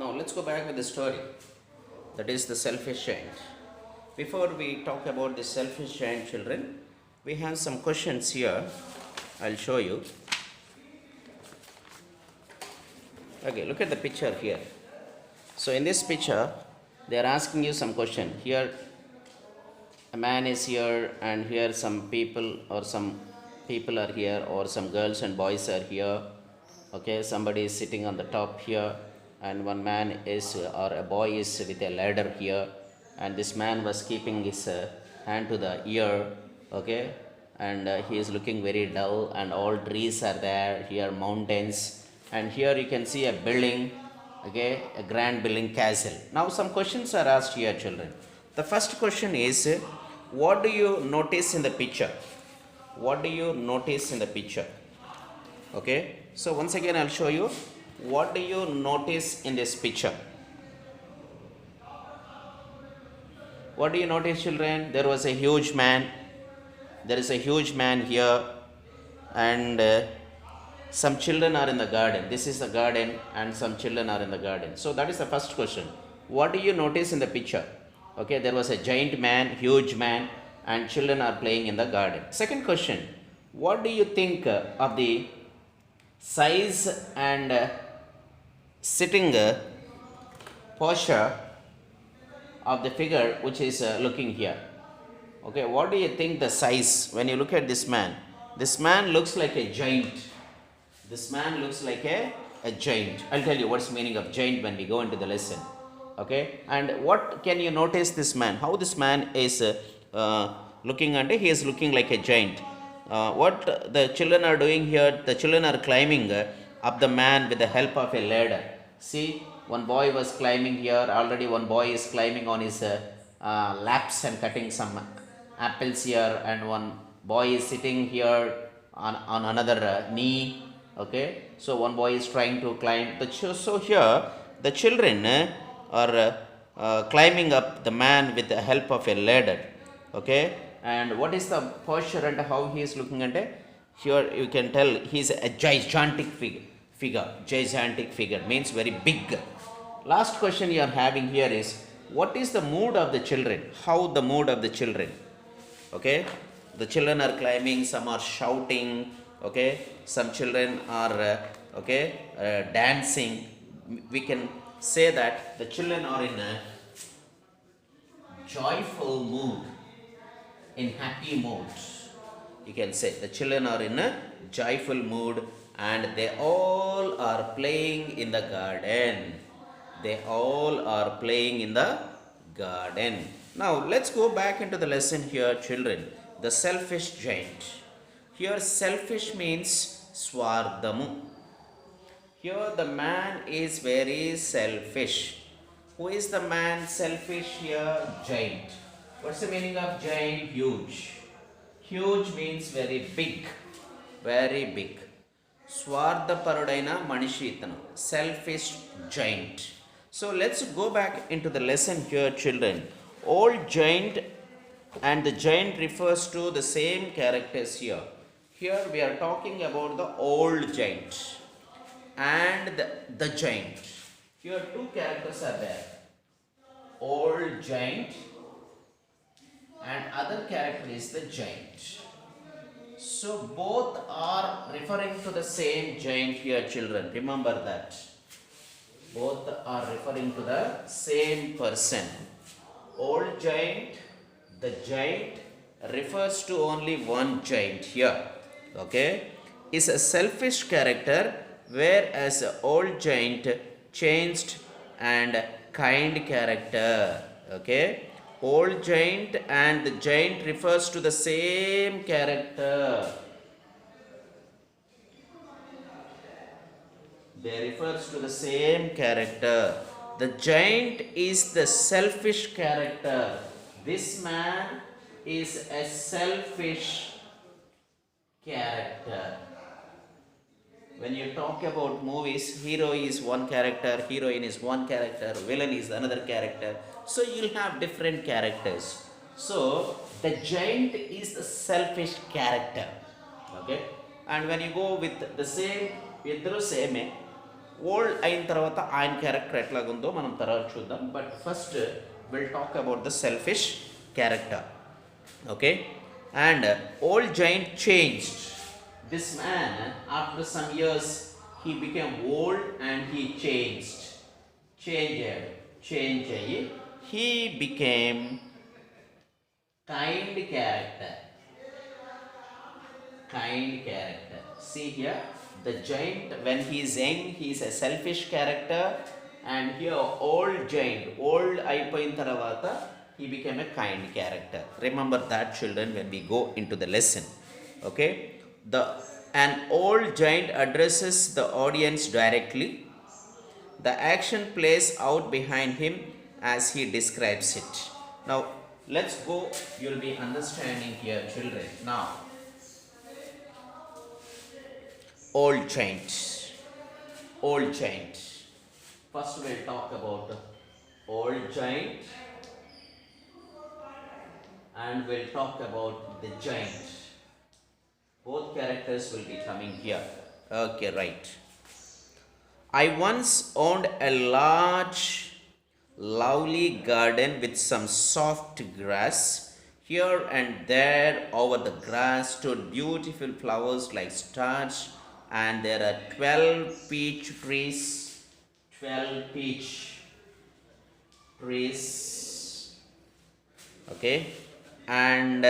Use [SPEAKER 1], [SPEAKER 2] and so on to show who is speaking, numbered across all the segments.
[SPEAKER 1] Now let's go back with the story. That is the selfish giant. Before we talk about the selfish giant, children, we have some questions here. I'll show you. Okay, look at the picture here. So in this picture, they are asking you some question. Here, a man is here, and here some people are here, or some girls and boys are here. Okay, somebody is sitting on the top here, and one man is or a boy is with a ladder here, and this man was keeping his hand to the ear. Okay, and he is looking very dull, and all trees are there here, mountains, and here you can see a building. Okay, a grand building, castle. Now some questions are asked here, children. The first question is, what do you notice in the picture? What do you notice in the picture? Okay, so once again I'll show you. What do you notice in this picture? What do you notice, children? There was a huge man. There is a huge man here, and some children are in the garden. This is the garden, and some children are in the garden. So that is the first question. What do you notice in the picture? Okay, there was a giant man, huge man, and children are playing in the garden. Second question. What do you think of the size and sitting posture of the figure which is looking here? Okay, what do you think the size when you look at this man? This man looks like a giant. This man looks like a giant. I'll tell you what's the meaning of giant when we go into the lesson. Okay, and what can you notice this man? How this man is looking, and he is looking like a giant. What the children are doing here, the children are climbing up the man with the help of a ladder. See, one boy was climbing here. Already one boy is climbing on his laps and cutting some apples here, and one boy is sitting here on another knee. Okay, so one boy is trying to climb. So here the children are climbing up the man with the help of a ladder. Okay, and what is the posture and how he is looking at it? Here you can tell he is a gigantic figure. Gigantic figure means very big. Last question you are having here is, what is the mood of the children? How the mood of the children? Okay, the children are climbing, some are shouting. Okay, some children are dancing. We can say that the children are in a joyful mood, in happy mood. You can say the children are in a joyful mood, and they all are playing in the garden. They all are playing in the garden. Now let's go back into the lesson here, children. The selfish giant. Here selfish means swardhamu. Here the man is very selfish. Who is the man selfish here? Giant. What's the meaning of giant? Huge. Huge means very big. Very big. Swardhaparudaina manishi itanu. Selfish giant. So let's go back into the lesson here, children. Old giant, and the giant refers to the same characters here. Here we are talking about the old giant and the giant. Here two characters are there. Old giant, and other character is the giant. So both are referring to the same giant here, children. Remember that. Both are referring to the same person. Old giant, the giant refers to only one giant here. Okay, is a selfish character, whereas the old giant changed and kind character. Okay, old giant and the giant refers to the same character. They refers to the same character. The giant is the selfish character. This man is a selfish character. When you talk about movies, hero is one character, heroine is one character, villain is another character. So you'll have different characters. So the giant is the selfish character. Okay, and when you go with the same, idru same, old అయిన తర్వాత ఆయన character ఎట్లాగుందో మనం తర్వాత చూద్దాం. But first will talk about the selfish character. Okay, and old giant changed. This man after some years he became old and he change అయ్యి he became kind character. See here, the giant when he is young he is a selfish character, and here old giant, old అయిపోయిన తర్వాత he became a kind character. Remember that, children, when we go into the lesson. Okay, an old giant addresses the audience directly. The action plays out behind him as he describes it. Now let's go, you'll be understanding here, children. Now old giant. First we'll talk about old giant and we'll talk about the giant. Both characters will be coming here. Okay, right. I once owned a large, lovely garden with some soft grass. Here and there over the grass stood beautiful flowers like stars, and there are 12 peach trees. 12 peach trees. Okay, and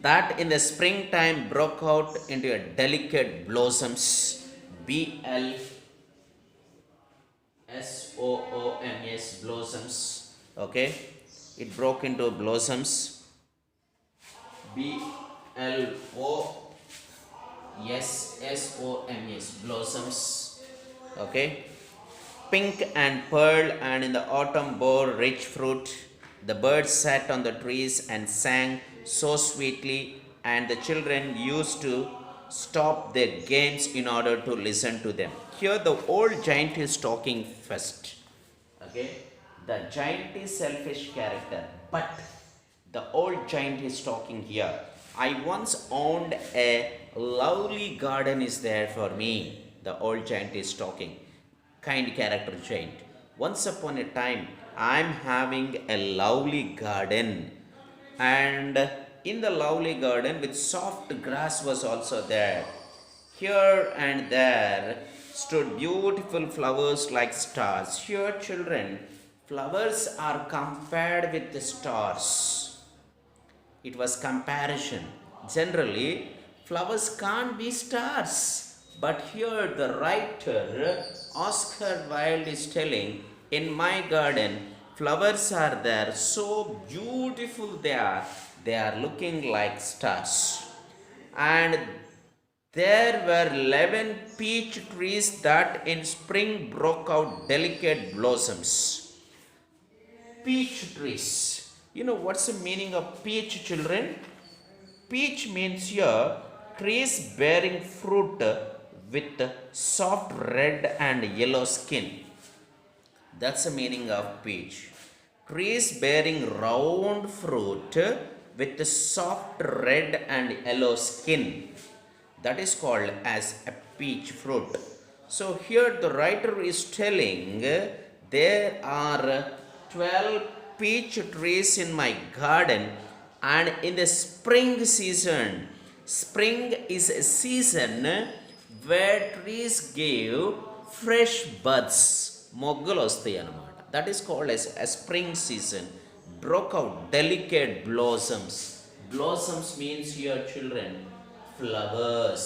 [SPEAKER 1] that in the springtime broke out into a delicate blossoms. blossoms, blossoms. Okay, it broke into blossoms. blossoms, blossoms. Okay, pink and pearl, and in the autumn bore rich fruit. The birds sat on the trees and sang so sweetly, and the children used to stop their games in order to listen to them. Here the old giant is talking first. Okay, the giant is selfish character, but the old giant is talking here. I once owned a lovely garden is there for me. The old giant is talking. Kind character giant. Once upon a time, I'm having a lovely garden, and in the lovely garden with soft grass was also there. Here and there stood beautiful flowers like stars. Here, children, flowers are compared with the stars. It was comparison. Generally, flowers can't be stars, but here the writer Oscar Wilde is telling, in my garden flowers are there, so beautiful they are looking like stars. And there were 11 peach trees that in spring broke out delicate blossoms. Peach trees. You know what's the meaning of peach, children? Peach means here trees bearing fruit with soft red and yellow skin. That's the meaning of peach. Trees bearing round fruit with soft red and yellow skin. That is called as a peach fruit. So here the writer is telling there are 12 peach trees in my garden, and in the spring season, spring is a season where trees give fresh buds. మొగ్గలు వస్తాయి అన్నమాట. That is called as a spring season. Broke out delicate blossoms. Blossoms means here, children, flowers.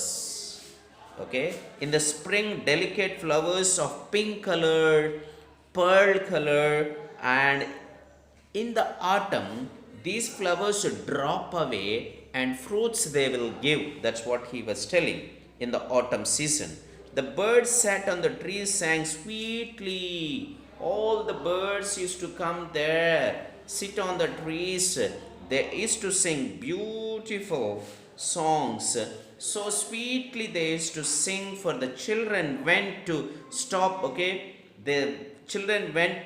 [SPEAKER 1] Okay, in the spring delicate flowers of pink color, pearl color, and in the autumn these flowers drop away and fruits they will give. That's what he was telling. In the autumn season, the birds sat on the trees, sang sweetly. All the birds used to come there, sit on the trees. They used to sing beautiful songs. So sweetly they used to sing, for the children went to stop. Okay, the children went,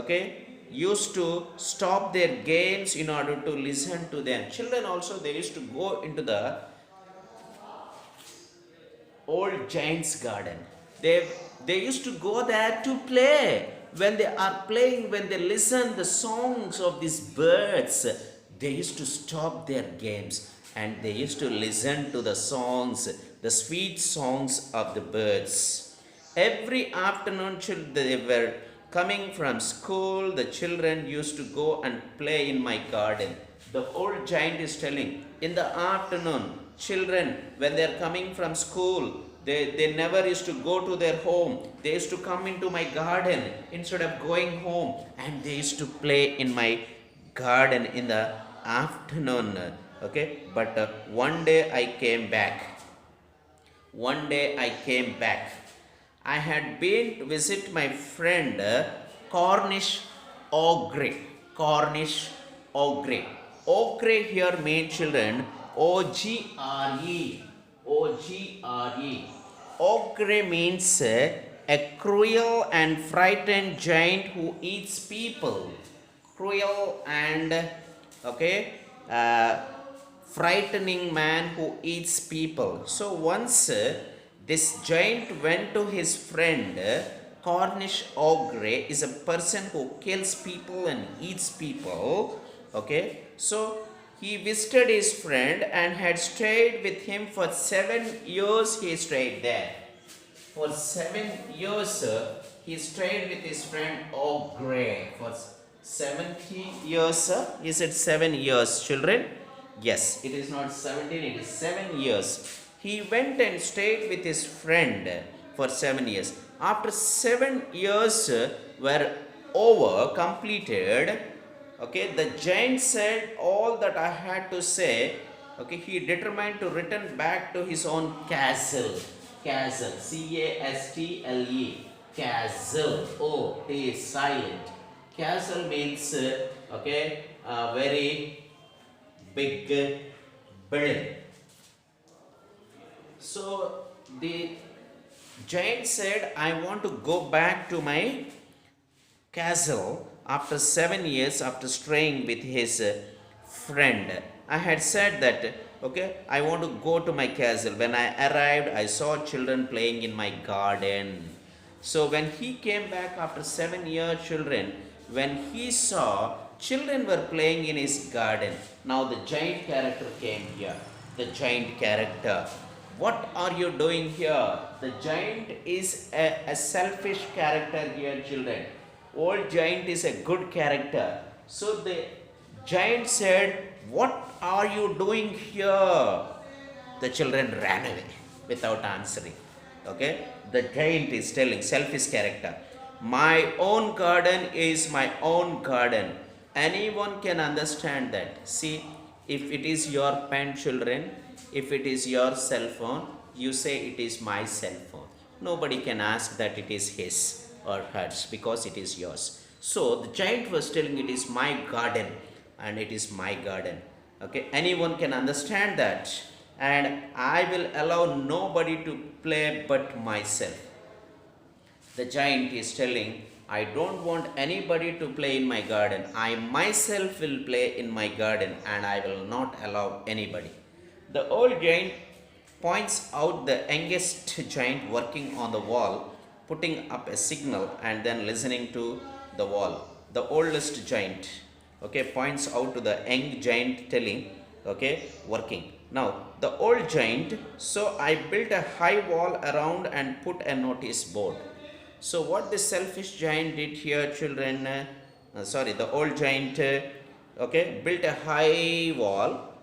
[SPEAKER 1] okay, used to stop their games in order to listen to them. Children also, they used to go into the old giant's garden. They used to go there to play. When they are playing, when they listen the songs of these birds, they used to stop their games and they used to listen to the songs, the sweet songs of the birds. Every afternoon, they were coming from school. The children used to go and play in my garden. The old giant is telling, in the afternoon, children, when they are coming from school, they never used to go to their home. They used to come into my garden instead of going home, and they used to play in my garden in the afternoon. Okay, but one day I came back. One day I came back. I had been to visit my friend Cornish Ogre. Cornish Ogre. Ogre here means children O-G-R-E. O-G-R-E. Ogre means a cruel and frightened giant who eats people. Cruel and frightening man who eats people. So once this giant went to his friend. Cornish ogre is a person who kills people and eats people. Okay, so he visited his friend and had stayed with him for 7 years. He stayed there. For 7 years, he stayed with his friend Ogre. For 70 years, is it 7 years, children? Yes, it is not 17, it is 7 years. He went and stayed with his friend for 7 years. After 7 years were over, completed, okay, the giant said all that I had to say. Okay, he determined to return back to his own castle. Castle, C-A-S-T-L-E. Castle. Oh, T is silent. Castle means, very big building. So the giant said, I want to go back to my castle after 7 years after staying with his friend. I had said that, I want to go to my castle. When I arrived, I saw children playing in my garden. So when he came back after 7 years, children, when he saw children were playing in his garden, now the giant character came here. The giant character. What are you doing here? The giant is a selfish character here, children. Old giant is a good character. So the giant said, what are you doing here? The children ran away without answering. Okay? The giant is telling, selfish character. My own garden is my own garden. Anyone can understand that. See, if it is your pen, children, if it is your cell phone, you say it is my cell phone. Nobody can ask that it is his or hers because it is yours. So the giant was telling it is my garden and it is my garden. Okay, anyone can understand that, and I will allow nobody to play but myself. The giant is telling, I don't want anybody to play in my garden. I myself will play in my garden and I will not allow anybody. The old giant points out the youngest giant working on the wall, putting up a signal and then listening to the wall. The oldest giant, points out to the young giant telling, working. Now, the old giant, so I built a high wall around and put a notice board. So what the selfish giant did here, children, the old giant, built a high wall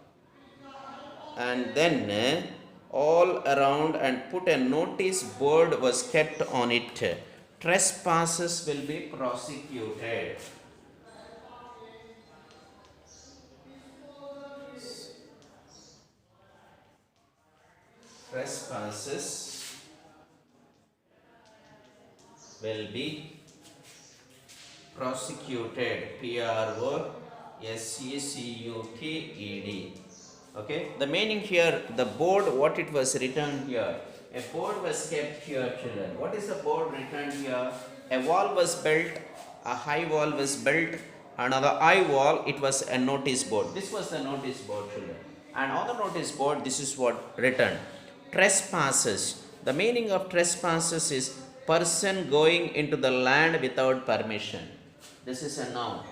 [SPEAKER 1] and then all around and put a notice board was kept on it. Trespassers will be prosecuted. Trespassers will be prosecuted. P-R-O-S-E-C-U-T-E-D. Okay, the meaning here, the board, what it was written here. A board was kept here, children. What is the board written here? A wall was built, a high wall was built, another high wall, it was a notice board. This was the notice board, children. And on the notice board, this is what written. Trespassers. The meaning of trespasses is person going into the land without permission. This is a noun.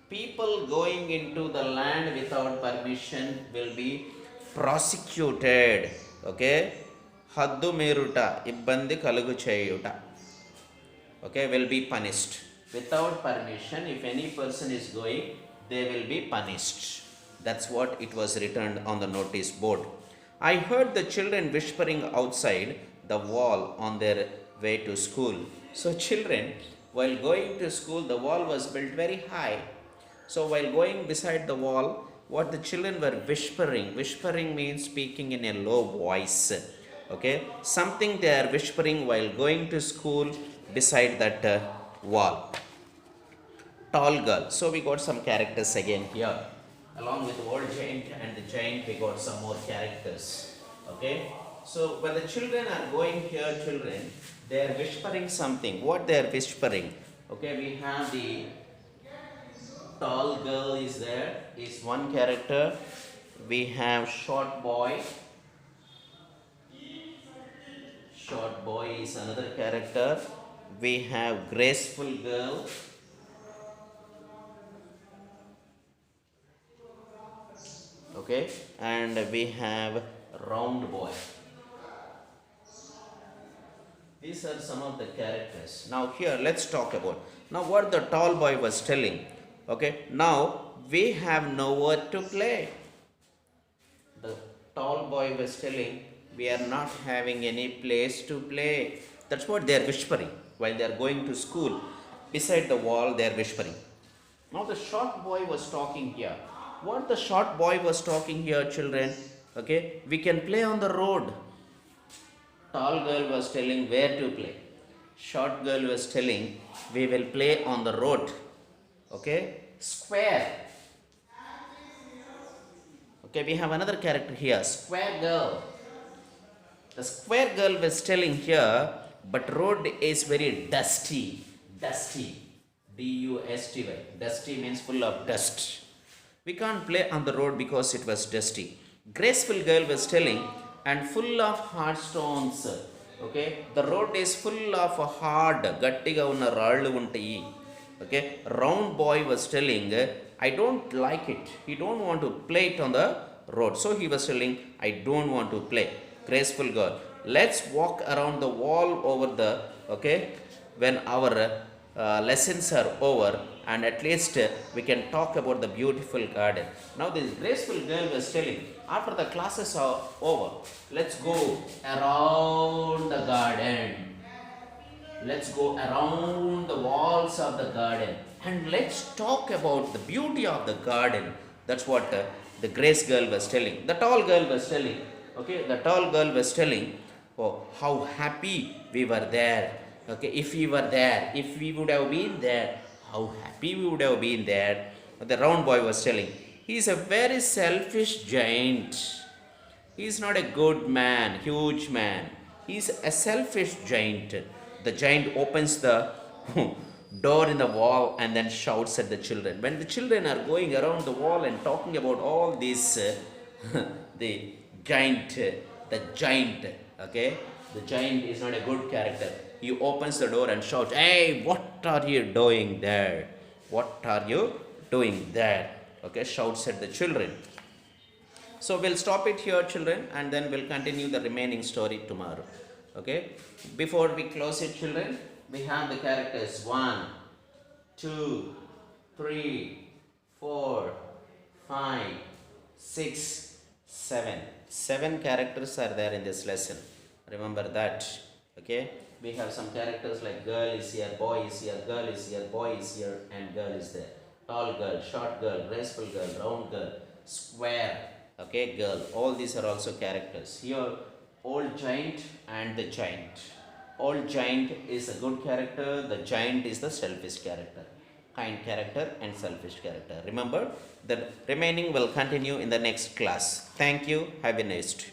[SPEAKER 1] People going into the land without permission will be prosecuted. Okay, haddu meruta, ibbandi kalugu cheyuta. Okay, will be punished. Without permission, if any person is going, they will be punished. That's what it was written on the notice board. I heard the children whispering outside the wall on their way to school. So children, while going to school, the wall was built very high. So while going beside the wall, what the children were whispering means speaking in a low voice. Okay, something they are whispering while going to school beside that wall. Tall girl. So we got some characters again here. Along with the old giant and the giant, we got some more characters. Okay, so when the children are going here, children, they are whispering something. What they are whispering? Okay, we have the tall girl is there, is one character. We have short boy. Short boy is another character. We have graceful girl. Okay, and we have round boy. These are some of the characters. Now here let's talk about now what the tall boy was telling. Okay, now we have nowhere to play. The tall boy was telling we are not having any place to play. That's what they are whispering while they are going to school. Beside the wall they are whispering. Now the short boy was talking here. What the short boy was talking here, children? Okay, we can play on the road. Tall girl was telling where to play. Short girl was telling we will play on the road. Okay, square. Okay, we have another character here, square girl. The square girl was telling here, but road is very dusty. Dusty. D-U-S-T-Y. Dusty means full of dust. We can't play on the road because it was dusty. Graceful girl was telling, and full of hard stones. Okay, the road is full of hard, gattiga unna raallu untayi. Okay, round boy was telling, I don't like it. He don't want to play it on the road. So he was telling, I don't want to play. Graceful girl, let's walk around the wall over the, okay, when our lessons are over, and at least we can talk about the beautiful garden. Now this graceful girl was telling, after the classes are over, let's go around the garden. Let's go around the walls of the garden and let's talk about the beauty of the garden. That's what the grace girl was telling. The tall girl was telling. Okay, the tall girl was telling, oh, how happy we were there. Okay, if we were there, if we would have been there, how happy we would have been there. The round boy was telling, he is a very selfish giant. He is not a good man, huge man. He is a selfish giant. The giant opens the door in the wall and then shouts at the children. When the children are going around the wall and talking about all this, the giant, okay, the giant is not a good character. He opens the door and shouts, hey, what are you doing there? What are you doing there? Okay, shouts at the children. So we'll stop it here, children, and then we'll continue the remaining story tomorrow. Okay, before we close it, children, we have the characters 1, 2, 3, 4, 5, 6, 7. 7 characters are there in this lesson. Remember that. Okay, we have some characters like girl is here, boy is here, girl is here, boy is here, and girl is there. Tall girl, short girl, graceful girl, round girl, square, okay, girl. All these are also characters. Here, old giant and the giant. Old giant is a good character, the giant is the selfish character. Kind character and selfish character. Remember, the remaining will continue in the next class. Thank you. Have a nice day.